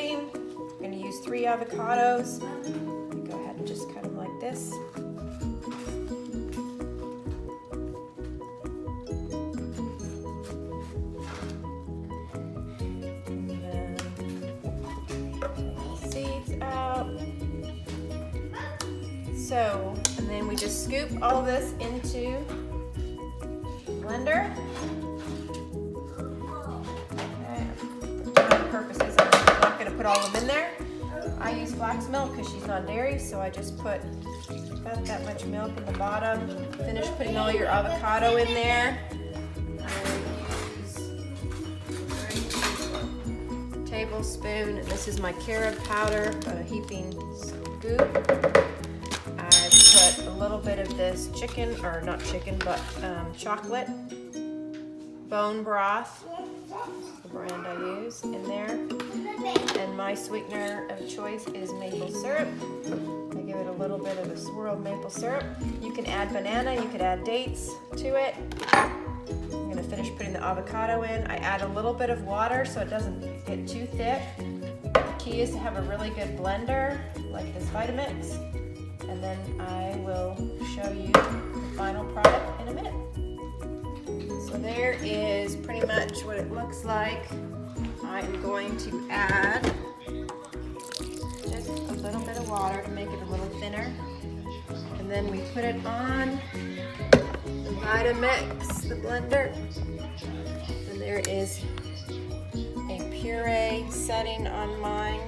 pudding. I'm going to use 3 avocados. Go ahead and just cut them like this. And then take the seeds out. So, and then we just scoop all this into the blender. For purposes, I'm not going to put all of them in there. I use flax milk because she's non-dairy, so I just put about that much milk in the bottom. Finish putting all your avocado in there. Tablespoon, and this is my carob powder, about a heaping scoop. I put a little bit of this chicken, or not chicken, but chocolate bone broth, the brand I use, in there. And my sweetener of choice is maple syrup. I give it a little bit of a swirl of maple syrup. You can add banana, you could add dates to it. I'm gonna finish putting the avocado in. I add a little bit of water so it doesn't get too thick. The key is to have a really good blender, like this Vitamix. And then I will show you the final product in a minute. So there is pretty much what it looks like. I'm going to add just a little bit of water to make it a little thinner. And then we put it on the Vitamix, the blender. And there is a puree setting on mine.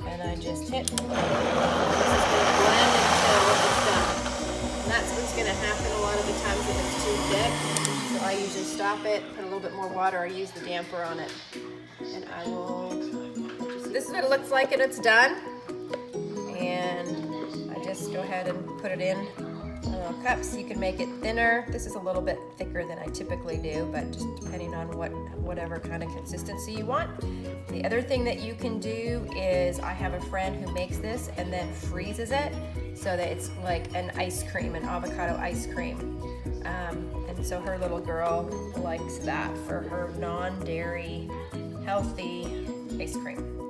And I just hit. This is going to blend until it's done. And that's what's going to happen a lot of the times if it's too thick. So I usually stop it, put a little bit more water, or use the damper on it. And I will, this is what it looks like and it's done. And I just go ahead and put it in little cups. You can make it thinner. This is a little bit thicker than I typically do, but just depending on whatever kind of consistency you want. The other thing that you can do is, I have a friend who makes this and then freezes it so that it's like an ice cream, an avocado ice cream. And so her little girl likes that for her non-dairy healthy ice cream.